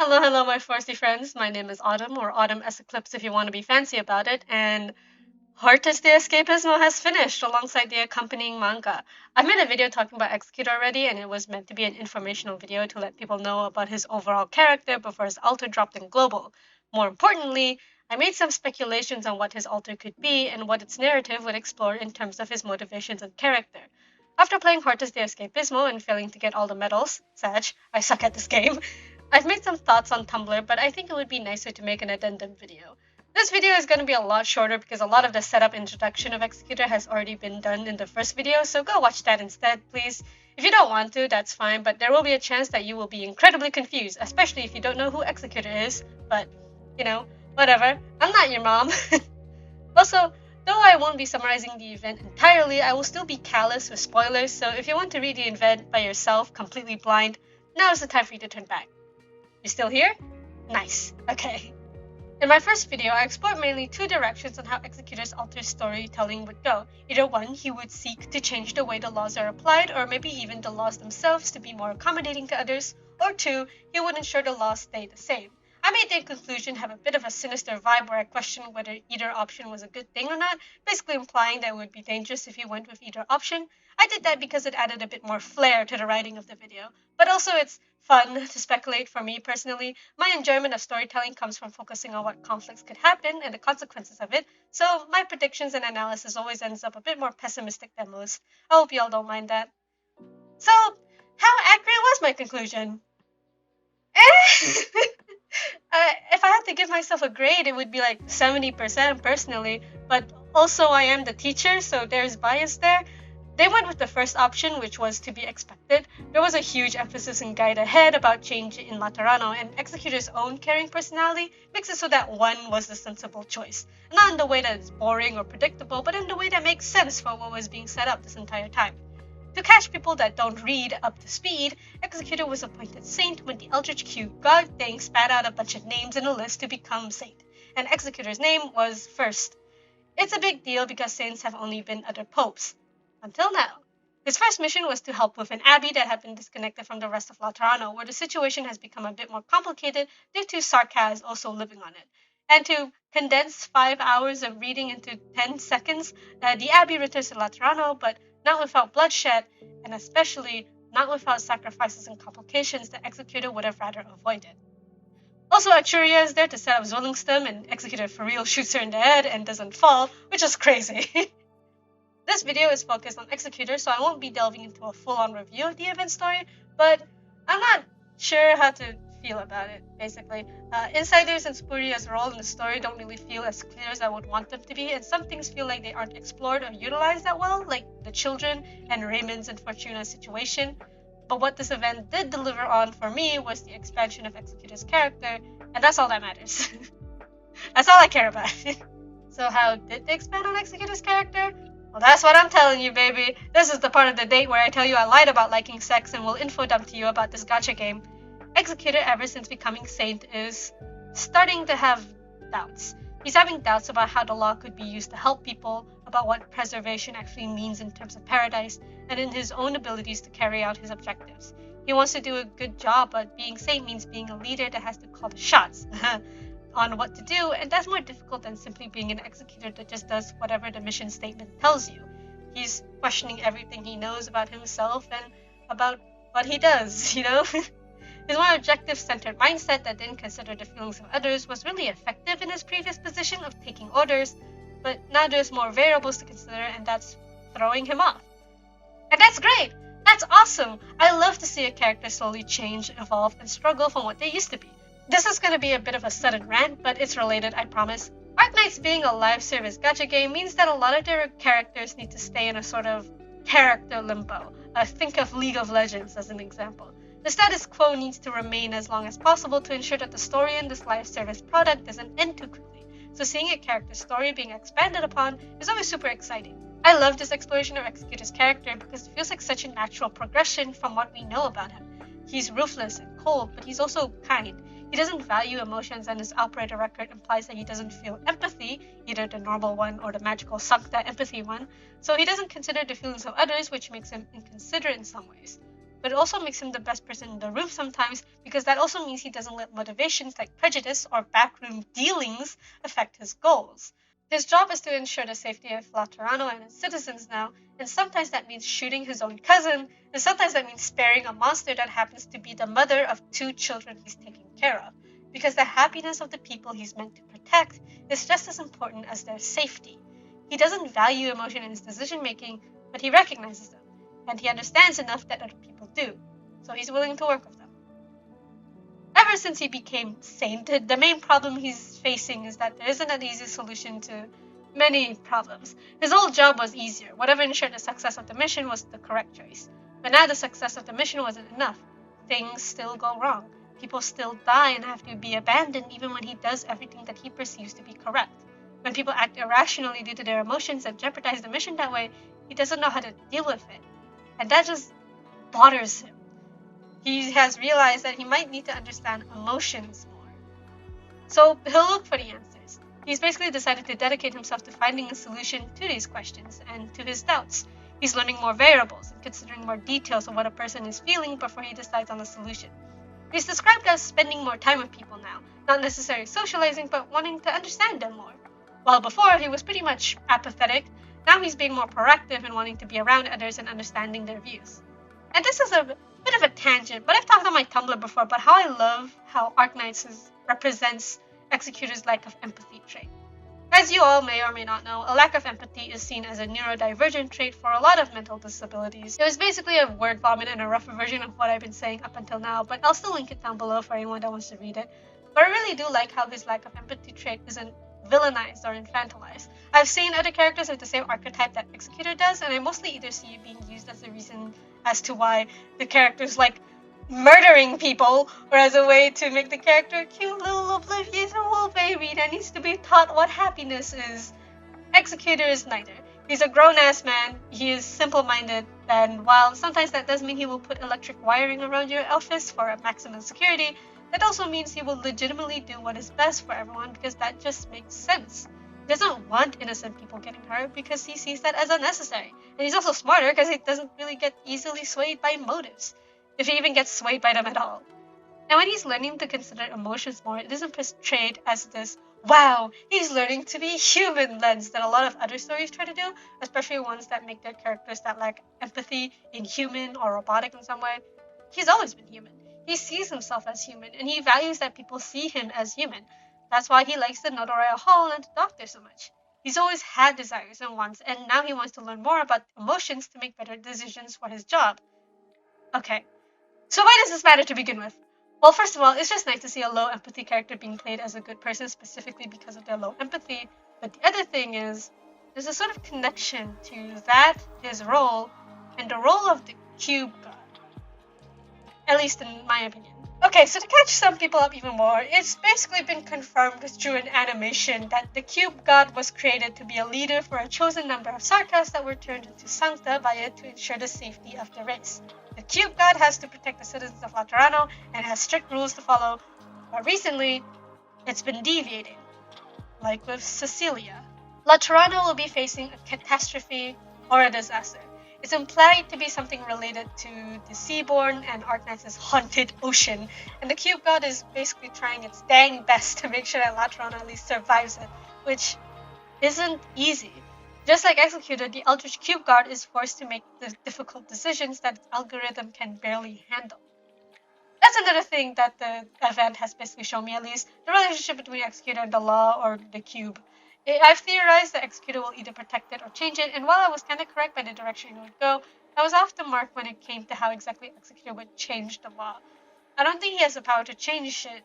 Hello, my Forsy friends. My name is Autumn, or Autumn S Eclipse if you want to be fancy about it, and Hortus de Escapismo has finished alongside the accompanying manga. I made a video talking about Executor already, and it was meant to be an informational video to let people know about his overall character before his alter dropped in global. More importantly, I made some speculations on what his alter could be and what its narrative would explore in terms of his motivations and character. After playing Hortus de Escapismo and failing to get all the medals, Sag, I suck at this game, I've made some thoughts on Tumblr, but I think it would be nicer to make an addendum video. This video is going to be a lot shorter because a lot of the setup introduction of Executor has already been done in the first video, so go watch that instead, please. If you don't want to, that's fine, but there will be a chance that you will be incredibly confused, especially if you don't know who Executor is, but, whatever. I'm not your mom. Also, though I won't be summarizing the event entirely, I will still be callous with spoilers, so if you want to read the event by yourself, completely blind, now is the time for you to turn back. You still here? Nice. Okay. In my first video, I explored mainly two directions on how Executor's alter storytelling would go. Either one, he would seek to change the way the laws are applied, or maybe even the laws themselves to be more accommodating to others, or two, he would ensure the laws stay the same. I made the conclusion have a bit of a sinister vibe where I questioned whether either option was a good thing or not, basically implying that it would be dangerous if you went with either option. I did that because it added a bit more flair to the writing of the video, but also it's fun to speculate for me personally. My enjoyment of storytelling comes from focusing on what conflicts could happen and the consequences of it, so my predictions and analysis always ends up a bit more pessimistic than most. I hope y'all don't mind that. So, how accurate was my conclusion? If I had to give myself a grade, it would be like 70% personally, but also I am the teacher, so there's bias there. They went with the first option, which was to be expected. There was a huge emphasis in Guide Ahead about change in Laterano, and Executor's own caring personality makes it so that 1 was the sensible choice. Not in the way that it's boring or predictable, but in the way that makes sense for what was being set up this entire time. To catch people that don't read up to speed, Executor was appointed Saint when the Eldritch Q god thing spat out a bunch of names in a list to become Saint, and Executor's name was first. It's a big deal because Saints have only been other popes. Until now. His first mission was to help with an abbey that had been disconnected from the rest of Laterano, where the situation has become a bit more complicated due to Sarkaz also living on it. And to condense 5 hours of reading into 10 seconds, the abbey returns to Laterano, but not without bloodshed, and especially not without sacrifices and complications that Executor would have rather avoided. Also, Arturia is there to set up Zwillingstem, and Executor for real shoots her in the head and doesn't fall, which is crazy. This video is focused on Executor, so I won't be delving into a full-on review of the event story, but I'm not sure how to feel about it, basically. Insiders and Spuria's role in the story don't really feel as clear as I would want them to be, and some things feel like they aren't explored or utilized that well, like the children and Raymond's and Fortuna's situation. But what this event did deliver on for me was the expansion of Executor's character, and that's all that matters. That's all I care about. So how did they expand on Executor's character? Well, that's what I'm telling you, baby. This is the part of the date where I tell you I lied about liking sex and will info dump to you about this gacha game. Executor, ever since becoming Saint, is starting to have doubts. He's having doubts about how the law could be used to help people, about what preservation actually means in terms of paradise, and in his own abilities to carry out his objectives. He wants to do a good job, but being Saint means being a leader that has to call the shots on what to do, and that's more difficult than simply being an executor that just does whatever the mission statement tells you. He's questioning everything he knows about himself and about what he does, His more objective-centered mindset that didn't consider the feelings of others was really effective in his previous position of taking orders, but now there's more variables to consider, and that's throwing him off. And that's great! That's awesome! I love to see a character slowly change, evolve, and struggle from what they used to be. This is going to be a bit of a sudden rant, but it's related, I promise. Arknights being a live service gacha game means that a lot of their characters need to stay in a sort of character limbo. Think of League of Legends as an example. The status quo needs to remain as long as possible to ensure that the story in this live service product doesn't end too quickly. So seeing a character's story being expanded upon is always super exciting. I love this exploration of Executor's character because it feels like such a natural progression from what we know about him. He's ruthless and cold, but he's also kind. He doesn't value emotions, and his operator record implies that he doesn't feel empathy, either the normal one or the magical Sankta empathy one, so he doesn't consider the feelings of others, which makes him inconsiderate in some ways. but it also makes him the best person in the room sometimes, because that also means he doesn't let motivations like prejudice or backroom dealings affect his goals. His job is to ensure the safety of Laterano and its citizens now, and sometimes that means shooting his own cousin, and sometimes that means sparing a monster that happens to be the mother of 2 children he's taking care of, because the happiness of the people he's meant to protect is just as important as their safety. He doesn't value emotion in his decision making, but he recognizes them, and he understands enough that other people do, so he's willing to work with them. Ever since he became Saint, the main problem he's facing is that there isn't an easy solution to many problems. His old job was easier. Whatever ensured the success of the mission was the correct choice. But now the success of the mission wasn't enough. Things still go wrong. People still die and have to be abandoned even when he does everything that he perceives to be correct. When people act irrationally due to their emotions and jeopardize the mission that way, he doesn't know how to deal with it. And that just bothers him. He has realized that he might need to understand emotions more. So he'll look for the answers. He's basically decided to dedicate himself to finding a solution to these questions and to his doubts. He's learning more variables and considering more details of what a person is feeling before he decides on a solution. He's described as spending more time with people now, not necessarily socializing, but wanting to understand them more. While before he was pretty much apathetic, now he's being more proactive and wanting to be around others and understanding their views. And this is a bit of a tangent, but I've talked on my Tumblr before about how I love how Arknights represents Executor's lack of empathy trait. As you all may or may not know, a lack of empathy is seen as a neurodivergent trait for a lot of mental disabilities. It was basically a word vomit and a rougher version of what I've been saying up until now, but I'll still link it down below for anyone that wants to read it. But I really do like how his lack of empathy trait isn't villainized or infantilized. I've seen other characters with the same archetype that Executor does, and I mostly either see it being used as a reason as to why the character's like murdering people, or as a way to make the character a cute little oblivious little baby that needs to be taught what happiness is. Executor is neither. He's a grown-ass man, he is simple-minded, and while sometimes that does mean he will put electric wiring around your office for maximum security, that also means he will legitimately do what is best for everyone because that just makes sense. He doesn't want innocent people getting hurt because he sees that as unnecessary. And he's also smarter because he doesn't really get easily swayed by motives, if he even gets swayed by them at all. And when he's learning to consider emotions more, it isn't portrayed as this, wow, he's learning to be human lens that a lot of other stories try to do, especially ones that make their characters that lack empathy, inhuman, or robotic in some way. He's always been human. He sees himself as human, and he values that people see him as human. That's why he likes the Notorial Hall and the Doctor so much. He's always had desires and wants, and now he wants to learn more about emotions to make better decisions for his job. Okay, so why does this matter to begin with? Well, first of all, it's just nice to see a low empathy character being played as a good person specifically because of their low empathy, but the other thing is, there's a sort of connection to that, his role, and the role of the Cube God. At least in my opinion. Okay, so to catch some people up even more, it's basically been confirmed through an animation that the Cube God was created to be a leader for a chosen number of Sarkas that were turned into Sancta by it to ensure the safety of the race. The Cube God has to protect the citizens of Laterano and has strict rules to follow, but recently, it's been deviating, like with Cecilia. Laterano will be facing a catastrophe or a disaster. It's implied to be something related to the Seaborn and Arknights' haunted ocean, and the Cube God is basically trying its dang best to make sure that Laterano at least survives it, which isn't easy. Just like Executor, the Eldritch Cube Guard is forced to make the difficult decisions that its algorithm can barely handle. That's another thing that the event has basically shown me, at least, the relationship between Executor and the Law or the Cube. I've theorized that Executor will either protect it or change it, and while I was kind of correct by the direction it would go, I was off the mark when it came to how exactly Executor would change the law. I don't think he has the power to change it,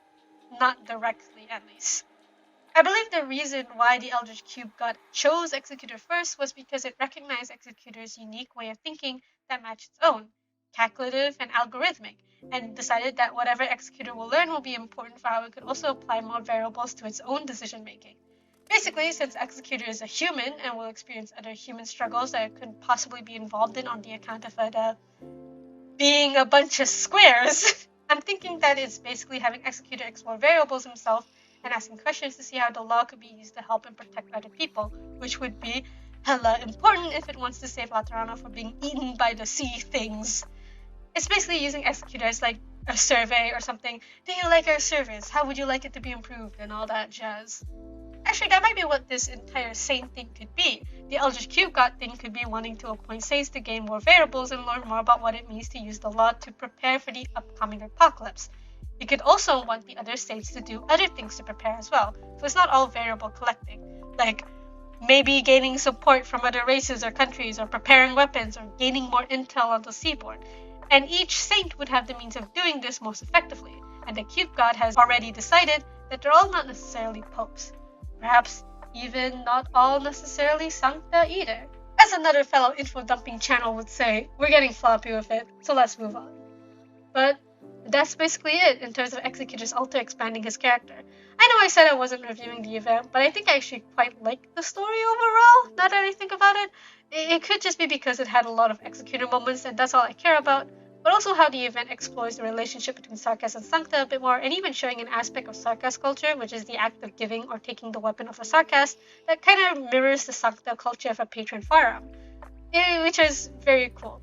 not directly at least. I believe the reason why the Eldritch Cube God chose Executor first was because it recognized Executor's unique way of thinking that matched its own, calculative and algorithmic, and decided that whatever Executor will learn will be important for how it could also apply more variables to its own decision-making. Basically, since Executor is a human and will experience other human struggles that it could possibly be involved in on the account of it being a bunch of squares, I'm thinking that it's basically having Executor explore variables himself and asking questions to see how the law could be used to help and protect other people, which would be hella important if it wants to save Laterano from being eaten by the sea things. It's basically using Executor as like a survey or something. Do you like our service? How would you like it to be improved? And all that jazz. Actually, that might be what this entire Saint thing could be. The Eldritch Cube God thing could be wanting to appoint Saints to gain more variables and learn more about what it means to use the law to prepare for the upcoming apocalypse. You could also want the other Saints to do other things to prepare as well, so it's not all variable collecting. Like, maybe gaining support from other races or countries, or preparing weapons, or gaining more intel on the seaboard. And each Saint would have the means of doing this most effectively, and the Cube God has already decided that they're all not necessarily popes. Perhaps even not all necessarily Sancta either. As another fellow info-dumping channel would say, we're getting floppy with it, so let's move on. But that's basically it in terms of Executor's altar expanding his character. I know I said I wasn't reviewing the event, but I think I actually quite liked the story overall, now that I think about it. It could just be because it had a lot of Executor moments and that's all I care about, but also how the event explores the relationship between Sarkas and Sancta a bit more, and even showing an aspect of Sarkas culture, which is the act of giving or taking the weapon of a Sarkas, that kind of mirrors the Sancta culture of a patron firearm, which is very cool.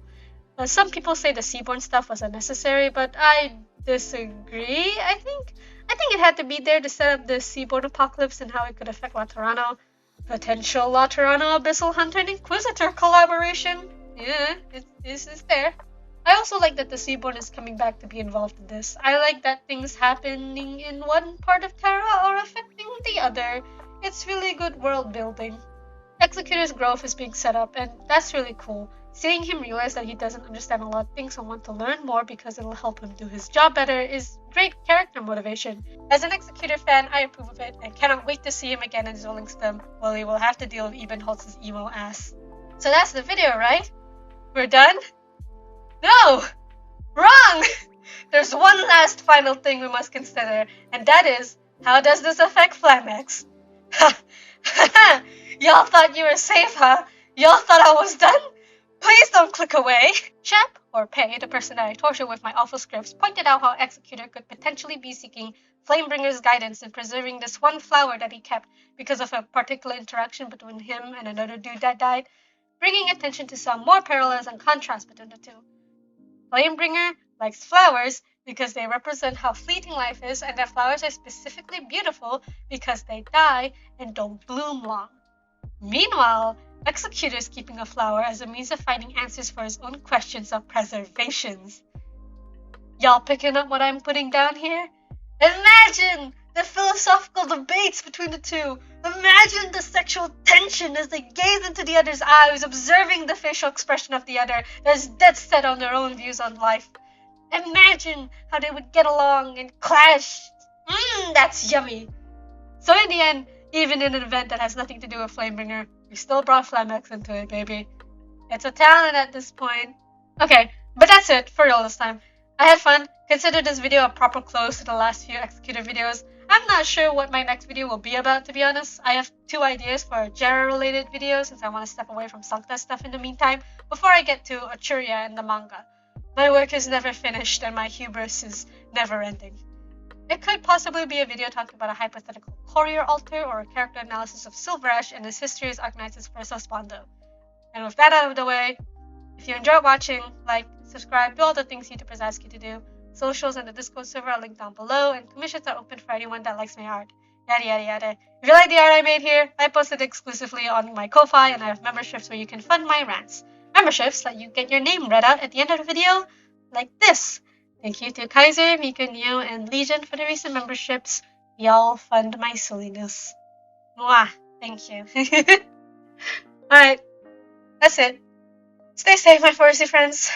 Some people say the Seaborn stuff was unnecessary, but I disagree. I think it had to be there to set up the Seaborn apocalypse and how it could affect Laterano. Potential Laterano Abyssal Hunter and Inquisitor collaboration. Yeah, it's there. I also like that the Seaborn is coming back to be involved in this. I like that things happening in one part of Terra are affecting the other. It's really good world building. Executor's growth is being set up, and that's really cool. Seeing him realize that he doesn't understand a lot of things and want to learn more because it'll help him do his job better is great character motivation. As an Executor fan, I approve of it and cannot wait to see him again in Zolingstum. Well, he will have to deal with Eben Holtz's emo ass. So that's the video, right? We're done? No! Wrong! There's one last final thing we must consider, and that is, how does this affect Flamex? Y'all thought you were safe, huh? Y'all thought I was done? Please don't click away! Shep, or Pei, the person that I tortured with my awful scripts, pointed out how Executor could potentially be seeking Flamebringer's guidance in preserving this one flower that he kept because of a particular interaction between him and another dude that died, bringing attention to some more parallels and contrasts between the two. Flamebringer likes flowers because they represent how fleeting life is, and that flowers are specifically beautiful because they die and don't bloom long. Meanwhile, Executor is keeping a flower as a means of finding answers for his own questions of preservations. Y'all picking up what I'm putting down here? Imagine the philosophical debates between the two. Imagine the sexual tension as they gaze into the other's eyes, observing the facial expression of the other that is dead set on their own views on life. Imagine how they would get along and clash. That's yummy. So in the end, even in an event that has nothing to do with Flamebringer, we still brought Flamex into it, baby. It's a talent at this point. Okay, but that's it for real this time. I had fun. Consider this video a proper close to the last few Executor videos. I'm not sure what my next video will be about, to be honest. I have 2 ideas for a Jera-related video since I want to step away from Sancta stuff in the meantime before I get to Arturia and the manga. My work is never finished and my hubris is never ending. It could possibly be a video talking about a hypothetical courier altar or a character analysis of Silverash and his history as Agnites versus Bondo. And with that out of the way, if you enjoyed watching, like, subscribe, do all the things YouTubers ask you to do. Socials and the Discord server are linked down below, and commissions are open for anyone that likes my art. Yada yada yada. If you like the art I made here, I post it exclusively on my Ko-Fi, and I have memberships where you can fund my rants. Memberships let you get your name read out at the end of the video, like this. Thank you to Kaiser, Miko Neo, and Legion for the recent memberships. Y'all fund my silliness. Mwah. Thank you. Alright. That's it. Stay safe, my foresty friends.